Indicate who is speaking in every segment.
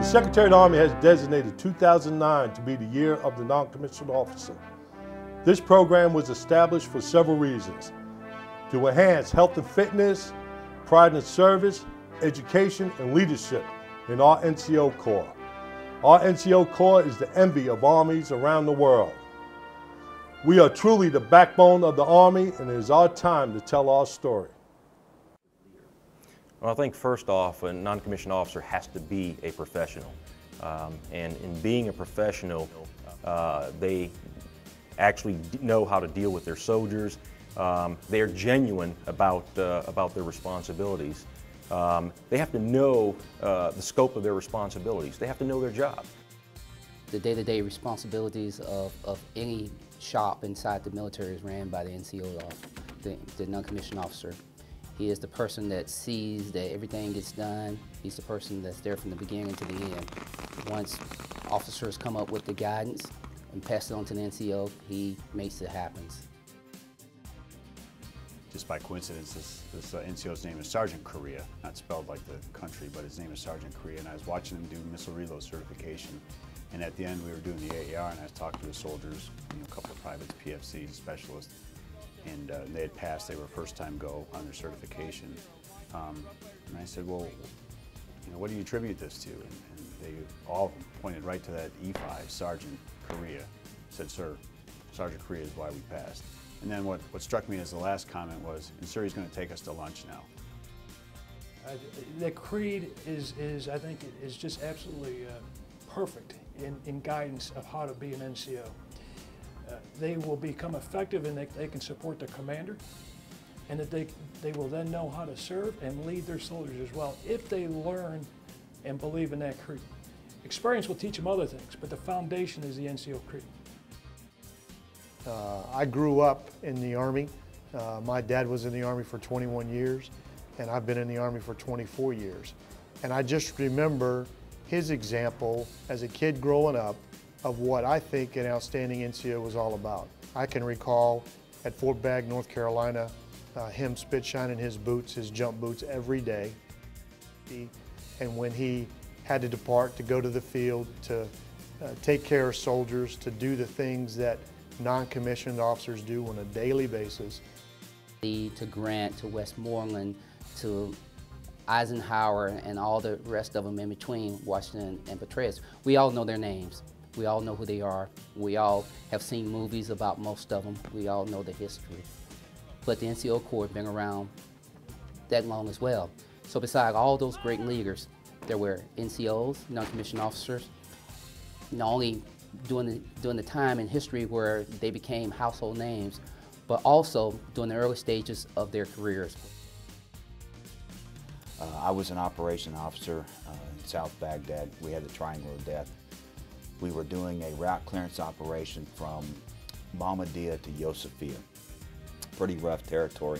Speaker 1: The Secretary of the Army has designated 2009 to be the year of the non-commissioned officer. This program was established for several reasons: to enhance health and fitness, pride in service, education, and leadership in our NCO Corps. Our NCO Corps is the envy of armies around the world. We are truly the backbone of the Army, and it is our time to tell our story.
Speaker 2: Well, I think first off, a non-commissioned officer has to be a professional. And in being a professional, they actually know how to deal with their soldiers. They're genuine about their responsibilities. They have to know the scope of their responsibilities. They have to know their job.
Speaker 3: The day-to-day responsibilities of any shop inside the military is ran by the NCO, the non-commissioned officer. He is the person that sees that everything gets done. He's the person that's there from the beginning to the end. Once officers come up with the guidance and pass it on to the NCO, he makes it happen.
Speaker 4: Just by coincidence, this NCO's name is Sergeant Korea, not spelled like the country, but his name is Sergeant Korea, and I was watching him do missile reload certification. And at the end, we were doing the AAR, and I was talking to the soldiers, a couple of privates, PFC specialists, and they had passed. They were first-time go on their certification. And I said, well, what do you attribute this to? And they all of them pointed right to that E5, Sergeant Korea. Said, sir, Sergeant Korea is why we passed. And then what struck me as the last comment was, and sir, he's going to take us to lunch now.
Speaker 5: The creed I think, is just absolutely perfect in guidance of how to be an NCO. They will become effective and they can support their commander, and that they will then know how to serve and lead their soldiers as well if they learn and believe in that creed. Experience will teach them other things, but the foundation is the NCO creed.
Speaker 6: I grew up in the Army. My dad was in the Army for 21 years, and I've been in the Army for 24 years. And I just remember his example as a kid growing up of what I think an outstanding NCO was all about. I can recall at Fort Bragg, North Carolina, him spit shining his boots, his jump boots every day. And when he had to depart to go to the field, to take care of soldiers, to do the things that non-commissioned officers do on a daily basis.
Speaker 3: To Grant, to Westmoreland, to Eisenhower, and all the rest of them in between, Washington and Petraeus. We all know their names. We all know who they are. We all have seen movies about most of them. We all know the history. But the NCO Corps has been around that long as well. So besides all those great leaders, there were NCOs, non-commissioned officers, not only during the time in history where they became household names, but also during the early stages of their careers.
Speaker 7: I was an operation officer in South Baghdad. We had the Triangle of Death. We were doing a route clearance operation from Mahmudiya to Yosefia. Pretty rough territory.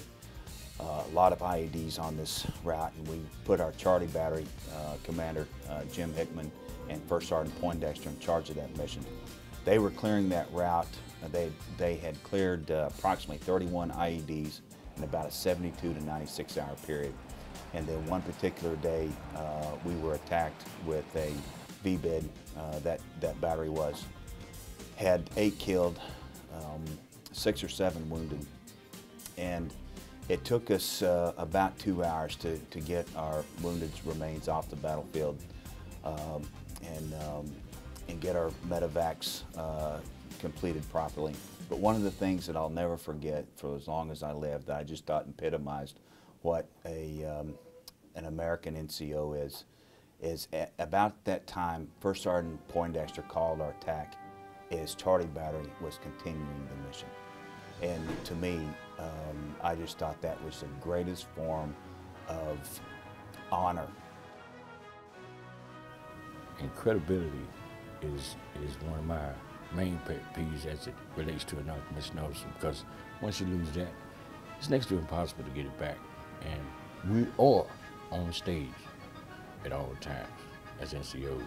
Speaker 7: A lot of IEDs on this route, and we put our Charlie Battery commander, Jim Hickman, and First Sergeant Poindexter in charge of that mission. They were clearing that route. They had cleared approximately 31 IEDs in about a 72 to 96 hour period. And then one particular day, we were attacked with a VBID, that battery was. Had 8 killed, 6 or 7 wounded. And it took us about 2 hours to get our wounded remains off the battlefield and get our medevacs completed properly. But one of the things that I'll never forget for as long as I lived, that I just thought epitomized what an American NCO is about that time, First Sergeant Poindexter called our attack, is Charlie Battery was continuing the mission. And to me, I just thought that was the greatest form of honor.
Speaker 8: And credibility is one of my main pet peeves as it relates to a non-commissioned officer, because once you lose that, it's next to impossible to get it back. And we are on stage at all times as NCOs.